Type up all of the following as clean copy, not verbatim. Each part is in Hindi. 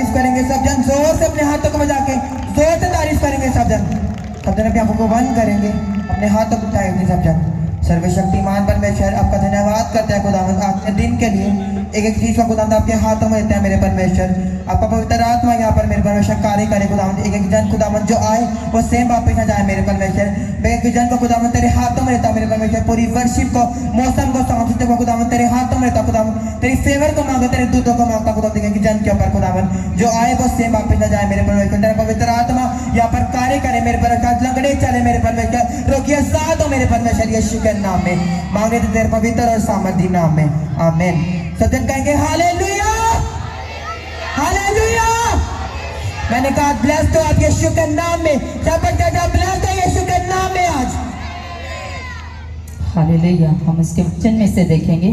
तारीफ करेंगे सब जन, जोर से अपने हाथों को बजा के जोर से तारीफ करेंगे सब जन। सब जन अपनी आंखों को बंद करेंगे, अपने हाथों को उठाएंगे सब जन। सर्वशक्तिमान परमेश्वर आपका धन्यवाद करते हैं खुदावंद, आपके दिन के लिए एक एक चीज का खुदावंद आपके हाथों में देते हैं मेरे परमेश्वर। आपका पवित्र आत्मा यहाँ पर मेरे परमेश्वर कार्य करे खुदावंद। एक एक जन खुदावंद जो आए वो सेम वापस न जाए मेरे परमेश्वर। मैं एक जन को खुदावंद तेरे हाथों में रहता मेरे परमेश्वर। पूरी वर्शिप को, मौसम को, सांस्कृतिक को खुदावंद तेरे हाथों में रहता खुदावंद। तेरी फेवर को मांगो, तेरे दूतों को मांगता खुदावंद। एक जन के ऊपर खुदावंद जो आए वो सेम वापस न जाए मेरे परमेश्वर। तेरा पवित्र आत्मा यहाँ पर कार्य करे मेरे परमेश्वर। लंगड़े चले मेरे परमेश्वर, रोगियां साथ हो मेरे परमेश्वर यीशु के नाम में मांगे तो तेरे पवित्र और सामर्थी नाम में, आमीन। सज्जन कहेंगे हालेलुया, हालेलुया। मैंने कहा ब्लेस तो आप यीशु के नाम में, जबरदस्त ब्लेस तो यीशु के नाम में आज। हालेलुया। हम इसके वचन में से देखेंगे,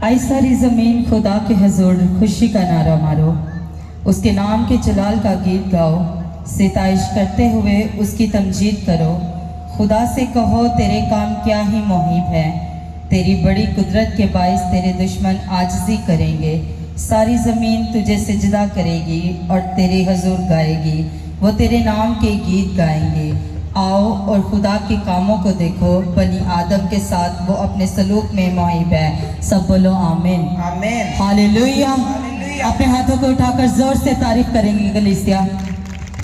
आई सारी जमीन खुदा के हुजूर खुशी का नारा मारो, उसके नाम के जलाल का गीत गाओ, सिताइश करते हुए उसकी तमजीद करो। खुदा से कहो तेरे काम क्या ही मुहिब है, तेरी बड़ी कुदरत के बाइस तेरे दुश्मन आजिज़ी करेंगे। सारी ज़मीन तुझे सिजदा करेगी और तेरे हुजूर गाएगी, वो तेरे नाम के गीत गाएंगे। आओ और खुदा के कामों को देखो, बनी आदम के साथ वो अपने सलूक में मुहिब है। सब बोलो आमीन, आमीन, हालेलुया। अपने हाथों को उठाकर जोर से तारीफ करेंगे कलीसिया।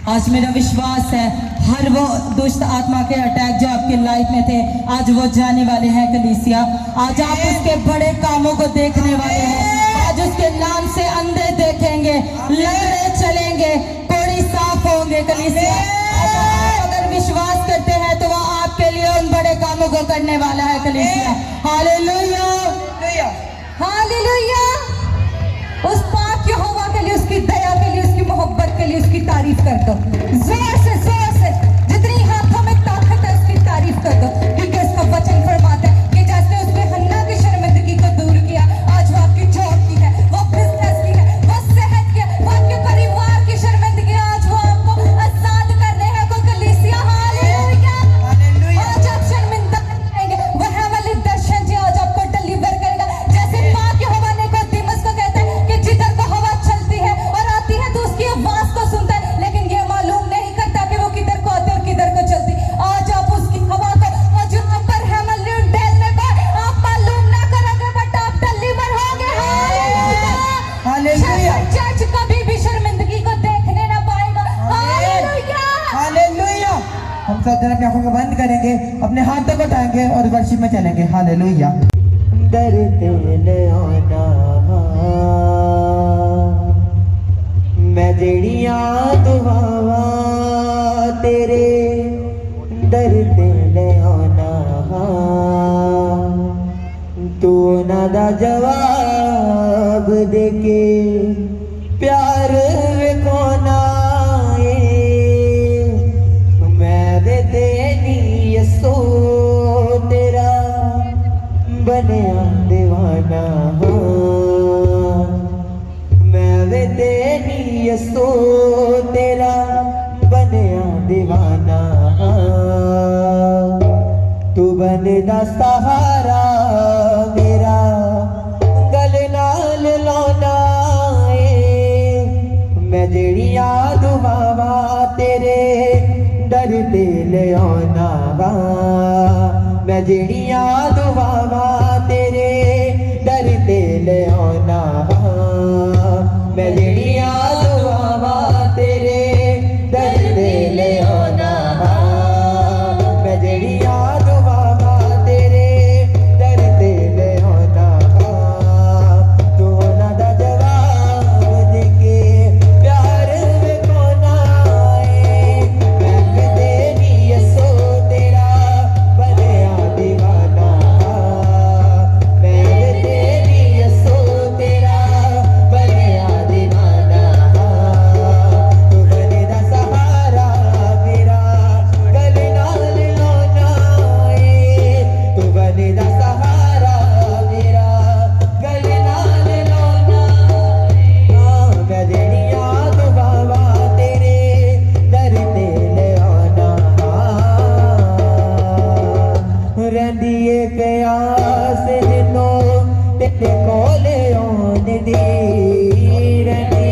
आज मेरा विश्वास है हर वो दुष्ट आत्मा के अटैक जो आपके लाइफ में थे आज वो जाने वाले हैं कलीसिया। आज आप उसके बड़े कामों को देखने वाले हैं। आज उसके नाम से अंधे देखेंगे, लंगड़े चलेंगे, कोढ़ी साफ होंगे कलीसिया। अगर विश्वास करते हैं तो वो आपके लिए उन बड़े कामों को करने वाला है कलीसिया। Hallelujah, hallelujah. उस पाक यहोवा के लिए, उसकी दया के लिए, उसकी मोहब्बत के लिए उसकी तारीफ कर दो जोर से, जोर से। जितनी हाथों में ताकत है उसकी तारीफ कर दो, क्योंकि उसका वचन फरमाता है कि जैसे उसने हन्ना की शर्मिंदगी को दूर किया, आज वो आपकी जॉब की है, वो बिजनेस की है, वो सेहत की है, वो आपके परिवार की शर्मिंदगी आज वो आपको आजाद करने हैं को कलीसिया। हालेलुया, आज आप शर्मिंदा रहेंगे, वह वाले दर्शन जी आज आपको डिलीवर करेगा। जैसे पाक यहोवा ने को दिमस को कहता है कि जिधर को हवा चलती है और आती है तो उसकी आवाज को सुनता है, लेकिन ये मालूम नहीं करता कि वो किधर को आती और किधर को चलती। आज आप उसकी हवा को और जो आप पर है डेलने को आप मालूम ना करोगे, बट आप डिलीवर होगे। हालेलुया, चर्च कभी भी शर्मिंदगी को देखने ना पाएगा। Hallelujah, hallelujah. हम सब जन अपनी आंखों को बंद करेंगे, अपने हाथों को उठाएंगे और वर्शिप में चलेंगे। हालेलुया। डरते न आना मैं जड़ियां दुआवा तेरे, डरते न आना तू ना दा जवाब देके प्यार विकोना मैं दे देनी यसो तेरा बनया दीवाना। मैं वे तेरी यसो तेरा बनया दीवाना। तू बनदा सहारा मेरा गल नाल लाना मैं जड़ियां दुआवा तेरे डरते ले आना। मैं जड़ियां दुआवा तेरे डरते ले आना। मैं जड़ियां दुआवा तेरे डरते ले आना। मैं जड़ियां दुआवा तेरे डरते ले आना। तू ना दा जवाब देके प्यार विकोना मैं तेरी यसो तेरा बनया दीवाना। मैं तेरी यसो तेरा बनया दीवाना। तू बनदा सहारा मेरा गल नाल लाना। तू बनदा सहारा मेरा गल नाल लाना। मैं जड़ियां दुआवा तेरे डरते ले आना। रंदी प्यास जिन्नो तेरे कोले आने दी। रंदी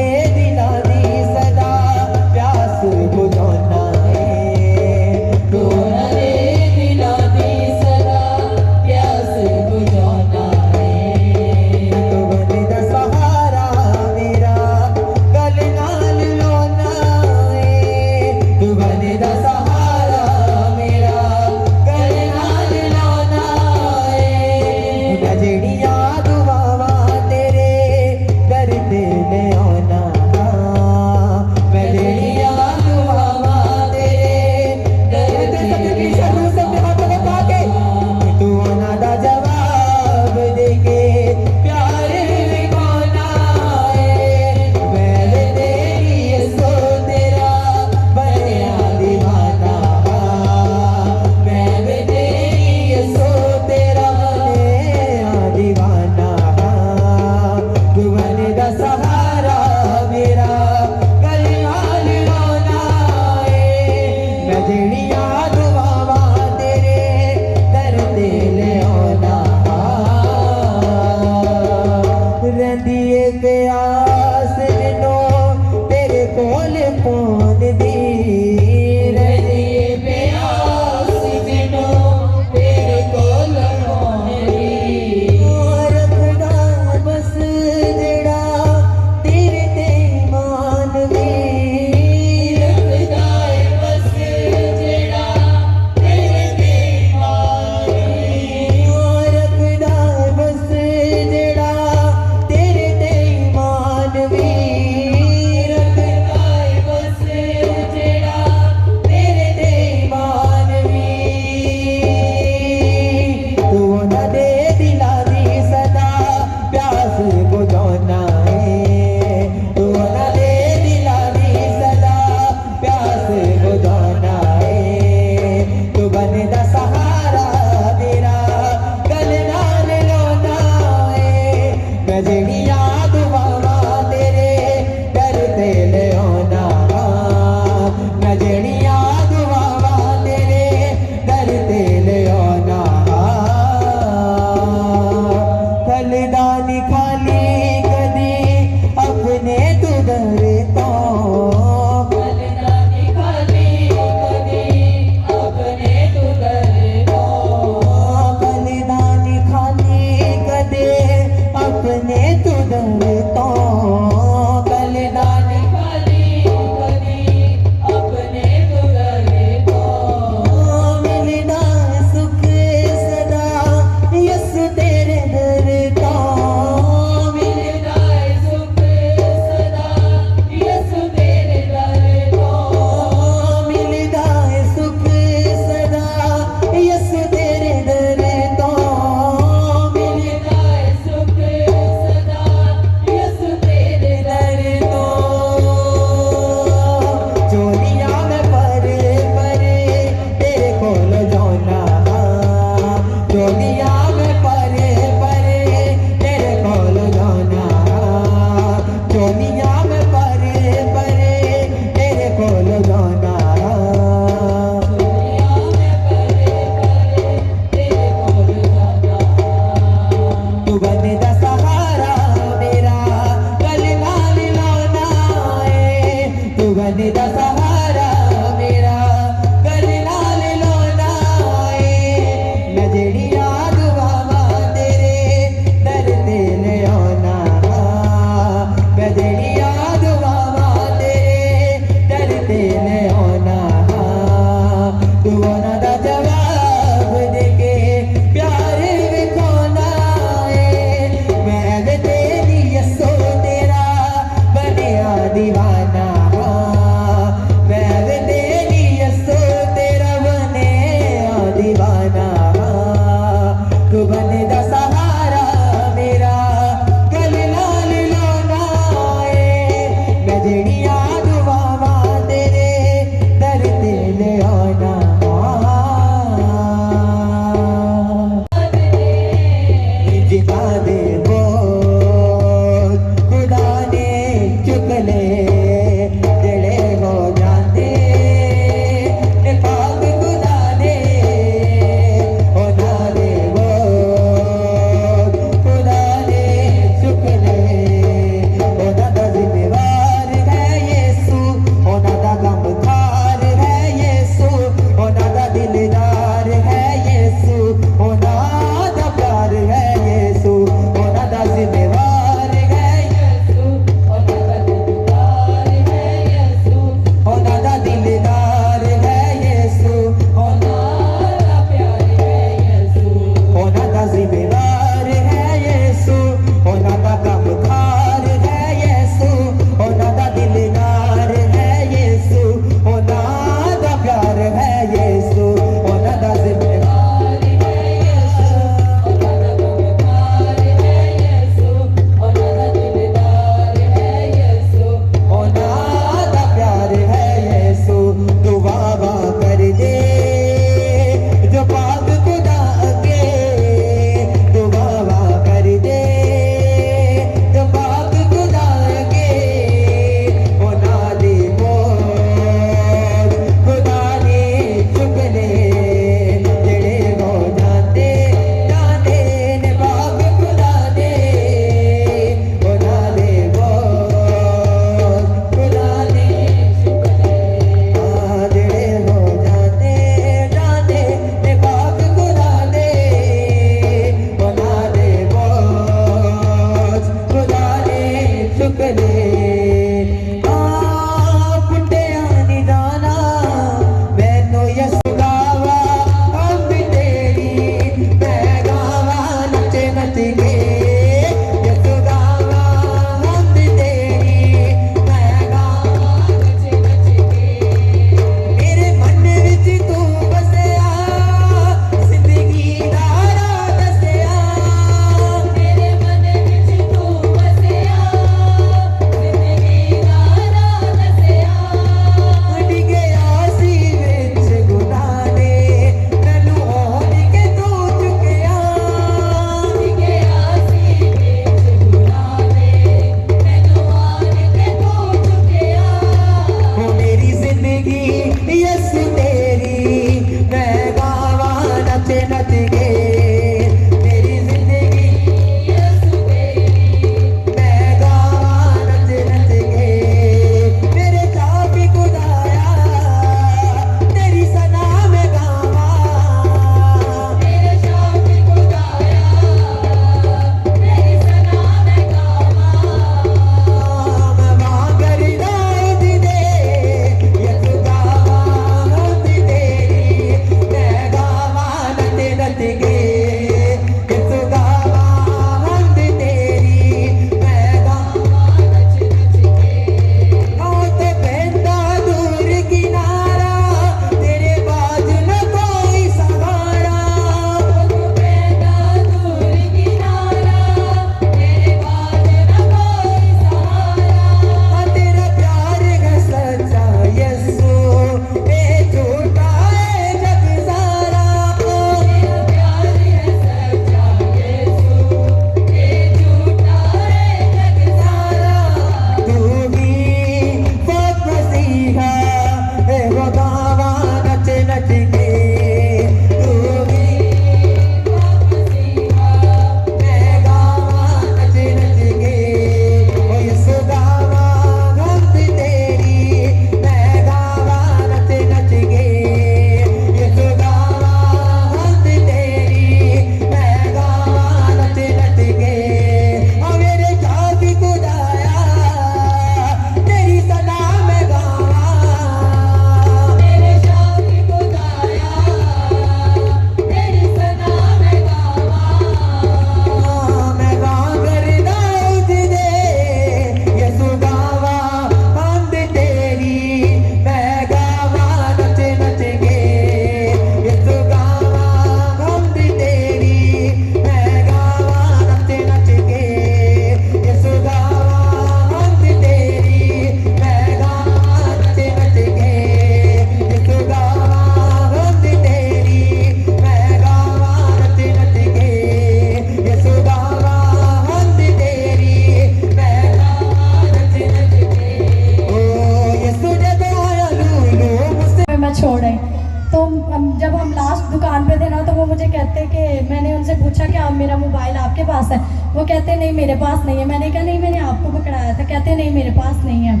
मोबाइल आपके पास है? वो कहते नहीं मेरे पास नहीं है। मैंने कहा नहीं मैंने आपको पकड़ाया था। कहते नहीं मेरे पास नहीं है।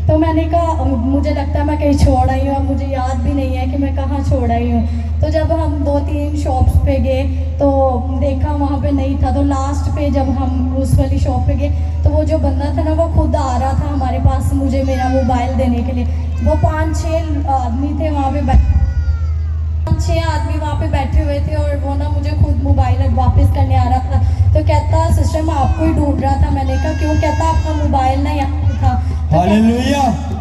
तो मैंने कहा मुझे लगता है मैं कहीं छोड़ आई हूँ, अब मुझे याद भी नहीं है कि मैं कहाँ छोड़ आई हूँ। तो जब हम 2-3 शॉप्स पे गए तो देखा वहाँ पे नहीं था। तो लास्ट पे जब हम उस वाली शॉप पे गए तो वो जो बंदा था ना वो खुद आ रहा था हमारे पास मुझे मेरा मोबाइल देने के लिए। वो 5-6 आदमी थे वहाँ पे 5-6 आदमी वहाँ पे बैठे हुए थे और वो ना मुझे खुद मोबाइल वापस करने आ रहा था। तो कहता सिस्टर मैं आपको ही ढूंढ रहा था। मैंने कहा क्यों? कहता आपका मोबाइल ना यहाँ पे था। तो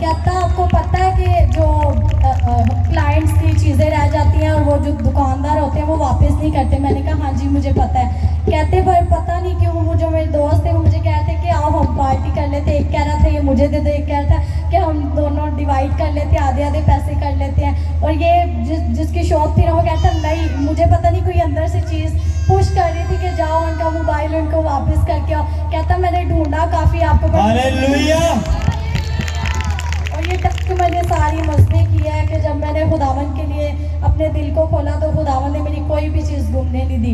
कहता आपको पता है कि जो क्लाइंट्स की चीज़ें रह जाती हैं और वो जो दुकानदार होते हैं वो वापस नहीं करते। मैंने कहा हाँ जी मुझे पता है। कहते पर पता नहीं क्यों वो जो मेरे दोस्त थे वो मुझे कहते कि आओ हम पार्टी कर लेते। एक कह रहा था ये मुझे दे दो, एक कह रहा था कि हम दोनों डिवाइड कर लेते, आधे आधे पैसे कर लेते हैं। और ये जिसकी शॉप थी ना वो कहता नहीं मुझे पता नहीं कोई अंदर से चीज़ पुश कर रही थी कि जाओ उनका मोबाइल उनको वापस करके आओ। कहता मैंने ढूंढा काफ़ी आपको। और ये तक मैंने सारी मस्ती की है कि जब मैंने खुदावन के लिए अपने दिल को खोला तो खुदावन ने मेरी कोई भी चीज़ घूमने नहीं दी।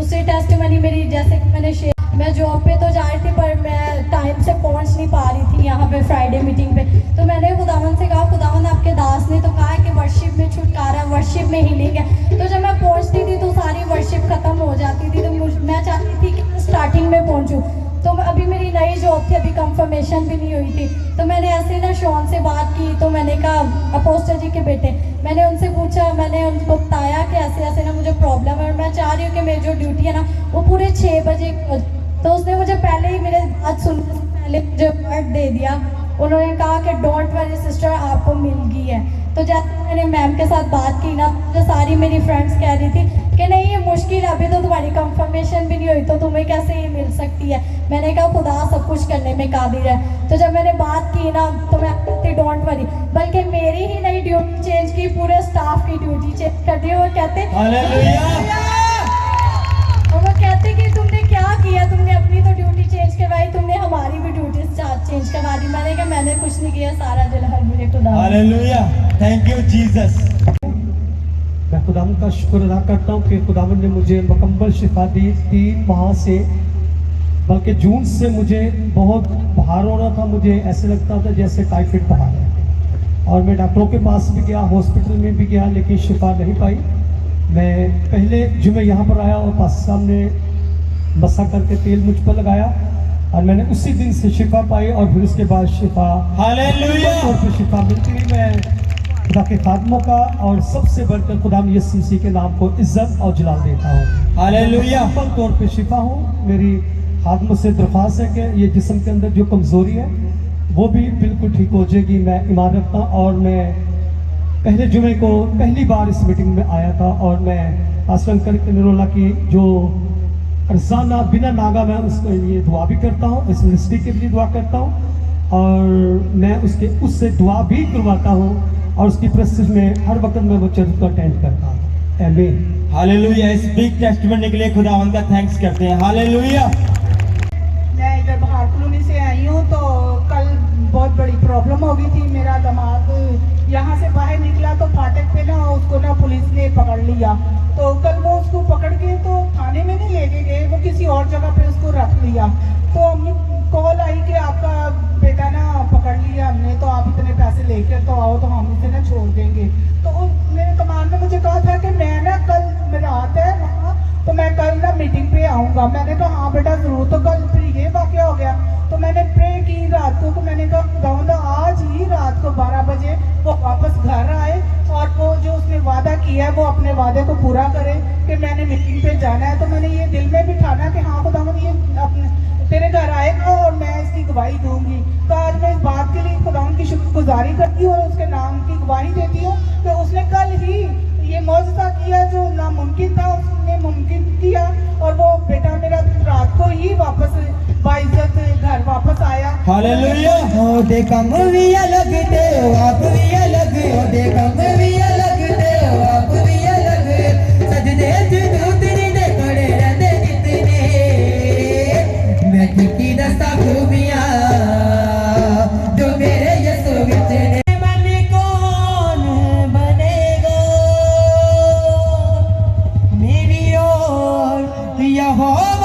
उसी टेस्ट मनी मेरी जैसे कि मैंने मैं जॉब पे तो जा रही थी पर मैं टाइम से पहुंच नहीं पा रही थी यहाँ पे फ्राइडे मीटिंग पे। तो मैंने खुदावन से कहा खुदावन आपके दास ने तो कहा है कि वर्शिप में छुटकारा, वर्शिप में हीलिंग है। तो जब मैं पहुँचती थी तो सारी वर्शिप ख़त्म हो जाती थी। तो मैं चाहती थी कि मैं स्टार्टिंग में पहुँचूँ। तो अभी मेरी नई जॉब थी, अभी कंफर्मेशन भी नहीं हुई थी। तो मैंने ऐसे ना शॉन से बात की। तो मैंने कहा अपोस्टर जी के बेटे, मैंने उनसे पूछा, मैंने उनको बताया कि ऐसे ऐसे ना मुझे प्रॉब्लम है और मैं चाह रही हूँ कि मेरी जो ड्यूटी है ना वो पूरे 6 बजे। तो उसने मुझे पहले ही मेरे बात सुनने से पहले मुझे वर्ड दे दिया। उन्होंने कहा कि डोंट वरी सिस्टर आपको मिल गई है। तो जैसे मैंने मैम के साथ बात की ना तो सारी मेरी फ्रेंड्स कह रही थी कि नहीं ये मुश्किल है, अभी तो तुम्हारी कंफर्मेशन भी नहीं हुई तो तुम्हें कैसे ये मिल सकती है। मैंने कहा खुदा सब कुछ करने में कादिर है। तो जब मैंने बात की ना तो मैं कहती डोंट वरी, बल्कि मेरी ही नई ड्यूटी चेंज की, पूरे स्टाफ की ड्यूटी चेंज कर दी। और कहते और वो कहते कि तुमने क्या किया, तुमने अपनी तो ड्यूटी चेंज करवाई, तुमने हमारी भी ड्यूटी चेंज करवा दी। मैंने कहा मैंने कुछ नहीं किया, सारा दिल मेरे खुदा। Hallelujah, thank you Jesus. मैं खुदावंद का शुक्र अदा करता हूँ कि खुदावंद ने मुझे मुकम्मल शिफा दी। 3 माह से बल्कि जून से मुझे बहुत बुखार हो रहा था। मुझे ऐसे लगता था जैसे टाइफाइड बुखार है और मैं डॉक्टरों के पास भी गया, हॉस्पिटल में भी गया, लेकिन शिफा नहीं पाई। मैं पहले जुमे यहाँ पर आया और पास साहब ने मसा करके तेल मुझ पर लगाया और मैंने उसी दिन से शिफा पाई और फिर उसके बाद शिफा हालेलुया और फिर शिफा मिलती रही। मैं खुदा के खादमों का और सबसे बढ़कर खुदा यीशु मसीह के नाम को इज्जत और जलाल देता हूँ। हालेलुया। मुकम्मल तौर पे शिफा हूँ। मेरी खादमों से दरख्वास्त है कि ये जिस्म के अंदर जो कमज़ोरी है वो भी बिल्कुल ठीक हो जाएगी। मैं ईमान रखता हूँ और मैं पहले जुमे को पहली बार इस मीटिंग में आया था और मैं आसंकर निरोला की जो रोजाना बिना नागा मैं उसके लिए दुआ भी करता हूँ, इस मिनिस्ट्री के लिए दुआ करता हूँ और मैं उससे दुआ भी करवाता हूँ और उसकी प्रेस्टिज में हर वक्त मैं वो चर्च को अटेंड करता हूँ। आमीन। हालेलुया। इस बिग टेस्टमेंट के लिए खुदावंद का थैंक्स करते हैं। हालेलुया। मैं इधर बाहर कॉलोनी से आई हूँ तो कल बहुत बड़ी प्रॉब्लम हो गई थी। मेरा दामाद यहाँ से बाहर निकला तो फाटक पे ना उसको ना पुलिस ने पकड़ लिया। तो कल वो उसको पकड़ के तो थाने में नहीं लेके गए, वो किसी और जगह पे उसको रख लिया। तो कॉल आई कि आपका बेटा ना पकड़ लिया हमने, तो आप इतने पैसे लेकर तो आओ तो हम इसे ना छोड़ देंगे। तो मेरे कमान ने मुझे कहा था कि मैं ना कल रात है वहाँ, तो मैं कल ना मीटिंग पे आऊँगा। मैंने कहा हाँ बेटा ज़रूर। तो कल फिर ये वाक़या हो गया तो मैंने प्रे की रात को। तो मैंने कहा खुदावंदा आज ही रात को 12 बजे वो वापस घर आए और वो जो उसने वादा किया है वो अपने वादे को पूरा करे कि मैंने मीटिंग पे जाना है। तो मैंने ये दिल में भी ठाना कि हाँ खुदावंद ये अपने तेरे घर आएगा और मैं इसकी गवाही दूंगी। तो आज मैं इस बात के लिए खुदावंद की शुक्रगुजारी करती हूँ और उसके नाम की गवाही देती हूँ कि उसने कल ही ये मौजज़ा किया जो नामुमकिन था, उसने मुमकिन किया और वो बेटा मेरा रात को ही वापस बाइज्जत घर वापस आया। हालेलुया। ओ देखा मूवी अलग दे आप भी अलग, ओ देखा मूवी अलग दे आप भी अलग, सजदे जुदूतरी दे खड़े रहते कितने, मैं की दस्ता खूबियां जो मेरे यीशु विच ने। मन कौन बनेगा मेरी ओर यहोवा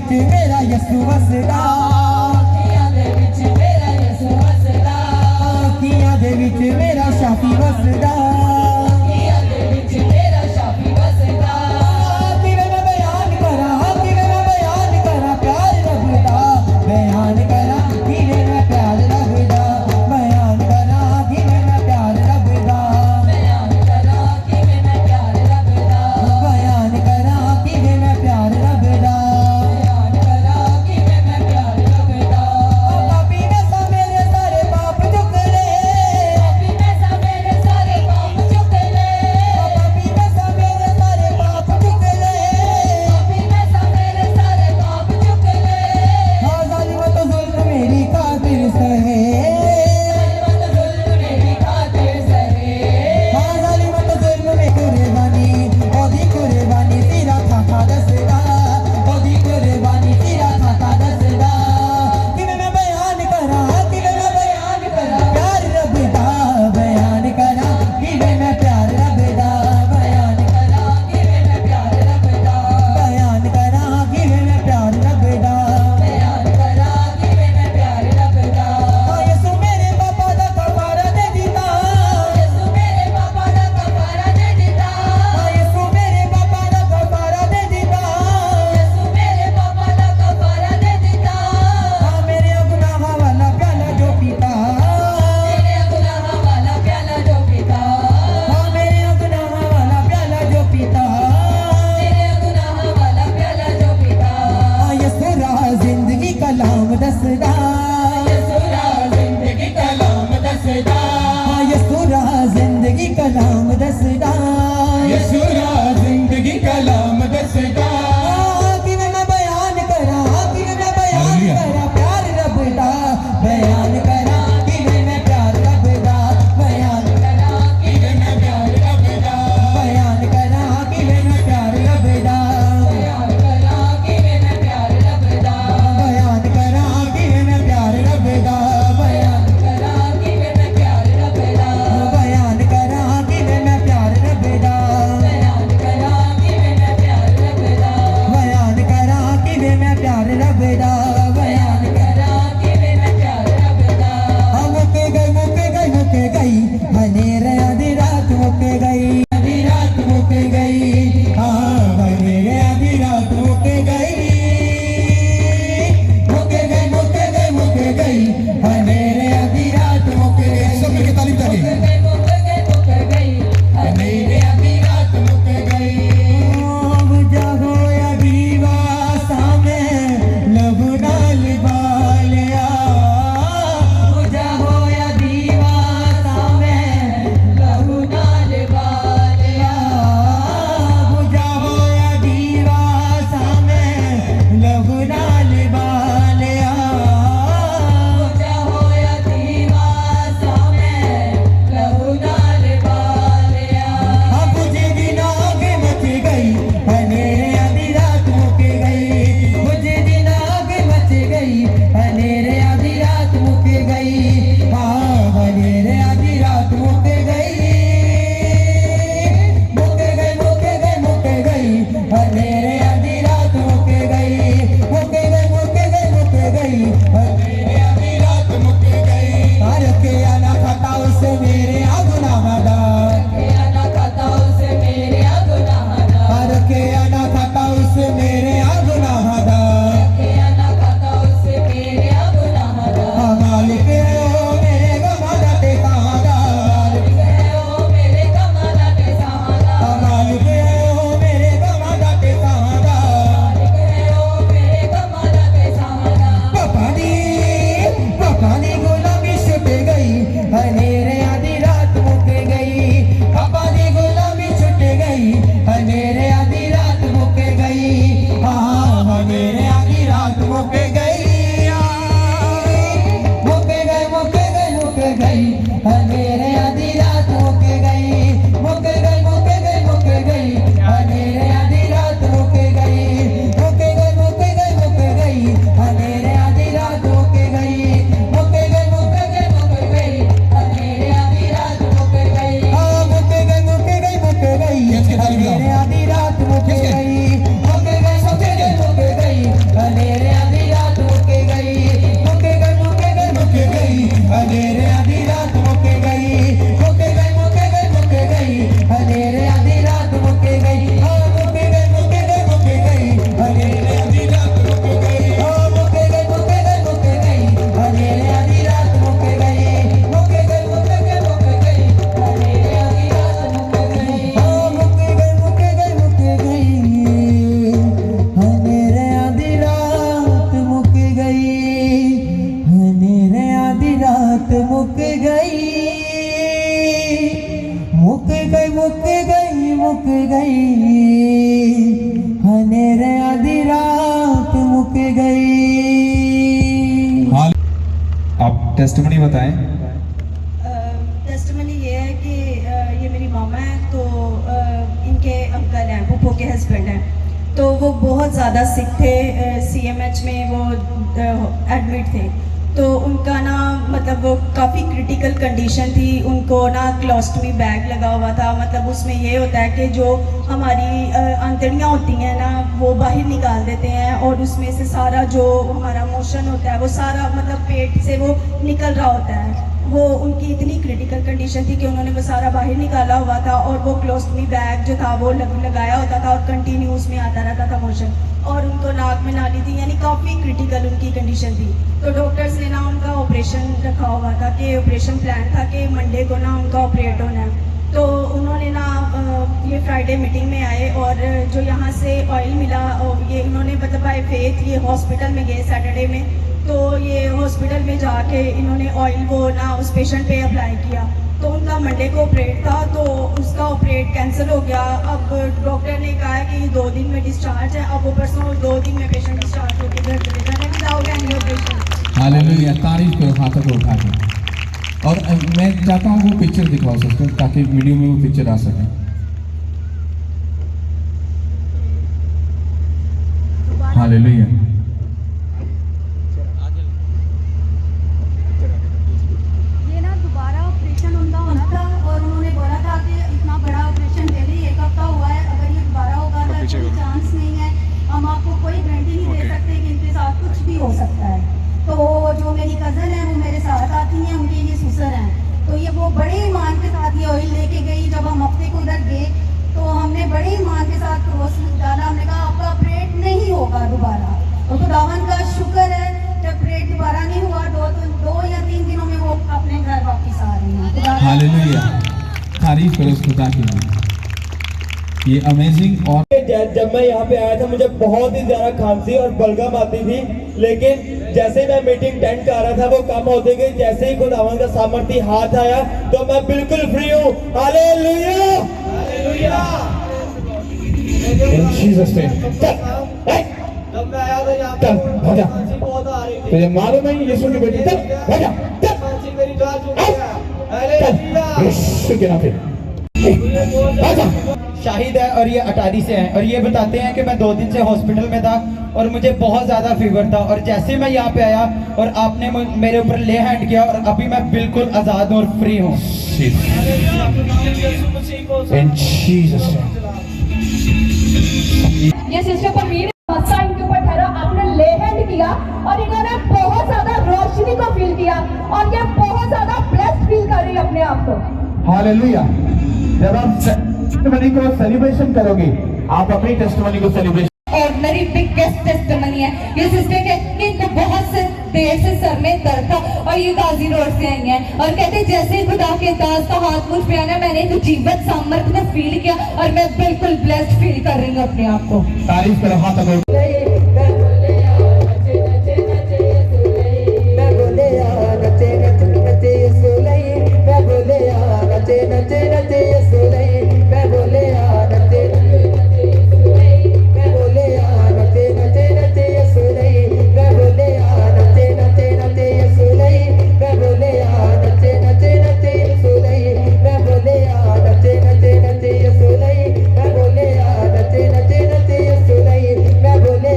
विच मेरा यसू वसदा अखियां दे विच मेरा यसू वसदा अखियां दे विच मेरा शाफी वसदा अखियां दे विच मेरा शाफी वसदा किवें मैं बयान करा किवें मैं बयान करा प्यार रब दा बयान करा किवें मैं प्यार रब दा बयान करा किवें मैं प्यार रब दा बयान करा कि मैं प्यार रब दा बयान करा किवें मैं प्यार रब दा बयान करा कि मैं प्यार रब गई, हनेरे आधी रात मुक गई। आप टेस्टमनी बताएं। टेस्टमनी ये है कि ये मेरी मामा है, तो इनके अंकल हैं, पुप्पो के हस्बैंड हैं, तो वो बहुत ज़्यादा सिक थे, CMH में वो एडमिट थे, तो उनका ना मतलब वो काफ़ी क्रिटिकल कंडीशन थी, उनको ना क्लोस्टमी बैग लगा हुआ था। मतलब उसमें ये होता है कि जो हमारी आंतड़ियाँ होती हैं ना वो बाहर निकाल देते हैं, और उसमें से सारा जो हमारा मोशन होता है वो सारा मतलब पेट से वो निकल रहा होता है। वो उनकी इतनी क्रिटिकल कंडीशन थी कि उन्होंने वो सारा बाहर निकाला हुआ था, और वो क्लोस्टमी बैग जो था वो लगाया होता था, और कंटिन्यूस में आता रहता था मोशन, और उनको नाक में नाली थी, यानी काफ़ी क्रिटिकल उनकी कंडीशन थी। तो डॉक्टर्स ने ना उनका ऑपरेशन रखा हुआ था कि ऑपरेशन प्लान था कि मंडे को ना उनका ऑपरेट होना है। तो उन्होंने ना ये फ्राइडे मीटिंग में आए, और जो यहाँ से ऑयल मिला, और ये उन्होंने मतलब बाय फेथ ये हॉस्पिटल में गए सैटरडे में, तो ये हॉस्पिटल में जाके इन्होंने ऑयल वो ना उस पेशेंट पे अप्लाई किया, तो उनका मंडे को ऑपरेट था, तो उसका ऑपरेट कैंसिल हो गया। अब डॉक्टर ने कहा कि 2 दिन में डिस्चार्ज है, अब वो परसों 2 दिन में पेशेंट डिस्चार्ज होकर घर चले जाने विदाउट एनी ऑपरेशन। हालेलुया, तारीफ करो हाथों को उठा के। और मैं चाहता हूँ वो पिक्चर दिखाओ सिस्टर, ताकि वीडियो में वो पिक्चर आ सके। हालेलुया। ये ना दोबारा ऑपरेशन उनका होना था, और उन्होंने बोला था कि इतना बड़ा ऑपरेशन पहले 1 हफ्ता हुआ है, अगर ये दोबारा होगा तो कोई चांस नहीं है, हम आपको कोई गारंटी नहीं दे सकते कि इनके साथ कुछ भी हो सकता है। तो जो मेरी कज़न है वो मेरे साथ आती हैं, उनके ये सुसर हैं, तो ये वो बड़े ईमान के साथ ये ऑयल लेके गई। जब हम हफ्ते को उधर गए तो हमने बड़े ईमान के साथ क्रॉस डाला, हमने कहा आपका ऑपरेट नहीं होगा दोबारा, और खुदावन का शुक्र है जब ऑपरेट दोबारा नहीं हुआ, 2 या 3 दिनों में वो अपने घर वापस आ रही हैं। हालेलुया, तारीफ करो उस खुदा की। ये अमेजिंग। और जब मैं यहाँ पे आया था मुझे बहुत ही ज्यादा खांसी और बलगम आती थी, लेकिन जैसे ही मैं मीटिंग अटेंड कर रहा था वो कम होती गई। जैसे ही खुदावन का सामर्थी हाथ आया तो मैं बिल्कुल फ्री हूँ। Hallelujah, hallelujah. In Jesus name। जब मैं आया था यहाँ चल, भाग जा। खांसी बहुत आ रही थी, तुझे मालूम है यीशु की बेटी, चल भाग जा, चल खांसी मेरी जा चुकी है। चल, हालेलुया। यीशु के नाम पे भाग जा। शाहिद है और ये अटारी से हैं, और ये बताते हैं कि मैं 2 दिन से हॉस्पिटल में था और मुझे बहुत ज़्यादा फीवर था, और जैसे मैं यहाँ पे आया और आपने मेरे ऊपर ले हैंड किया, और अभी मैं बिल्कुल आज़ाद और फ्री हूँ। In Jesus name। ये सिस्टर परवीन हादसा इनके ऊपर ठहरा, आपने ले हैंड किया और इन्होंने बहुत ज्यादा रोशनी को फील किया, और ये बहुत ज्यादा ब्लेस्ड फील कर रही है अपने आप को। हालेलुया। जब आप टेस्टिमनी को सेलिब्रेशन करोगे, आप अपनी टेस्टिमनी को सेलिब्रेशन। ऑर्डिनरी बिगेस्ट टेस्टिमनी है। ये सिस्टर कहती है इनको बहुत से देर से सर में दर्द था, और ये गाजी रोड से आई हैं, और कहते जैसे खुदा के दास का हाथ मुझ पे आना, मैंने एक जीवत सामर्थ्य को फील किया, और मैं बिल्कुल ब्लेस्ड फील कर रही हूँ अपने आप को। तारीफ करो हाथ को। मैं बोले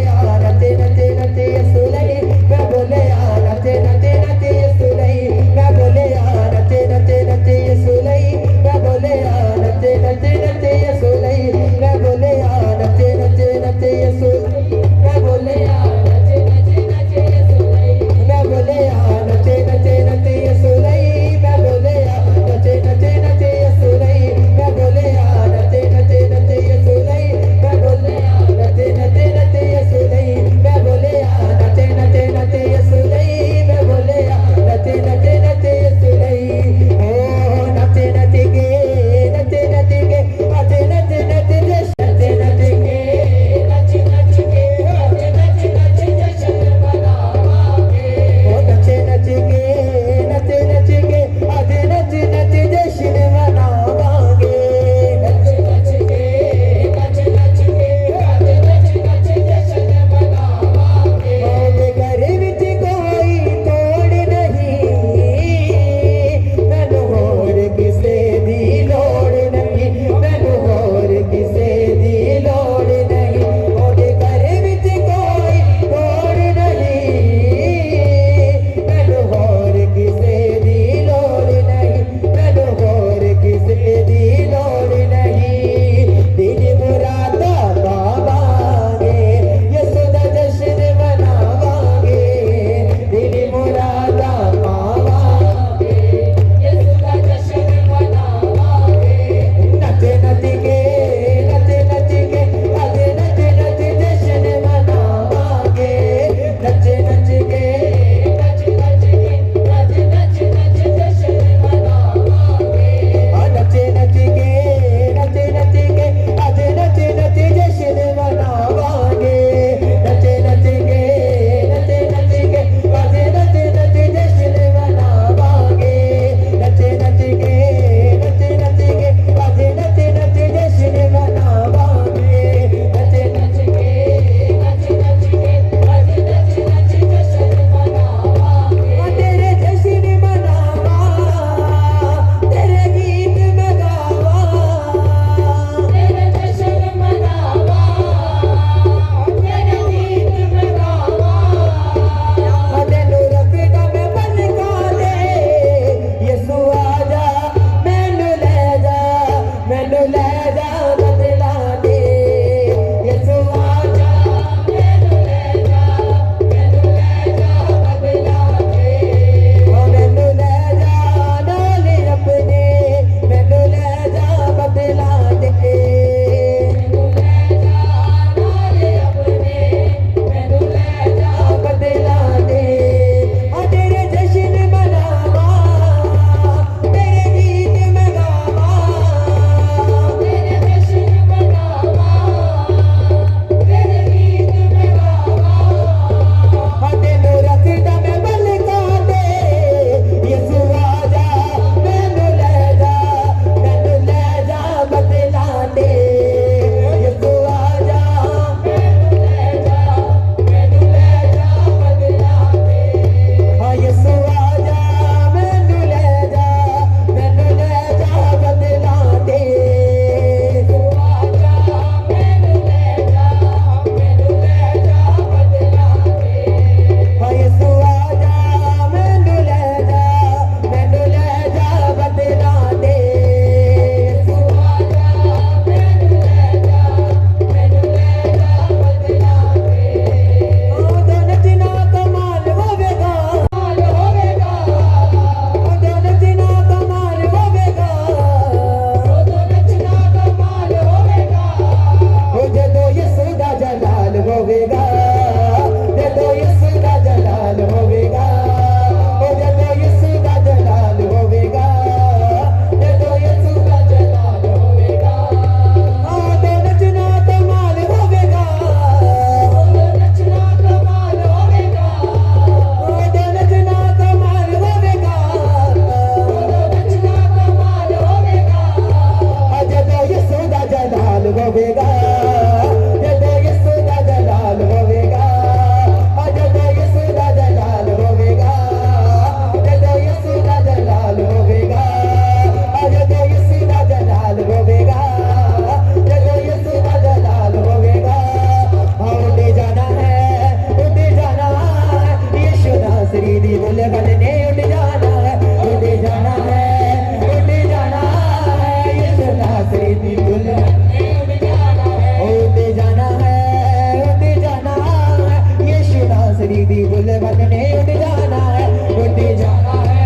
सुरी दी दुल्हन ने उड़ जाना है, उड़ जाना है,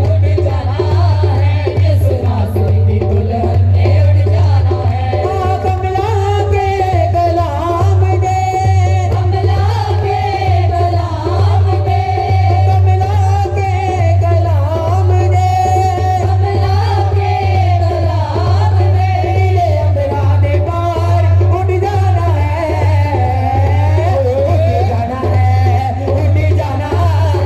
उड़ जाना है, जिस बांसुरी दी दुल्हन ने उड़ जाना है। हाँ, कमला के कलाम दे, कमला के कलाम दे, कमला के कलाम दे, कमला के कलाम दे, नीले अंबरा ने पार उड़ जाना है, उड़ जाना है, उड़ जाना है,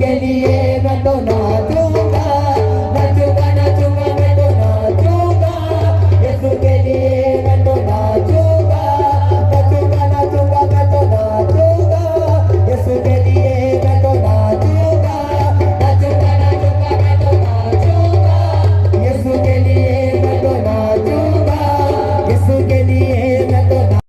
के लिए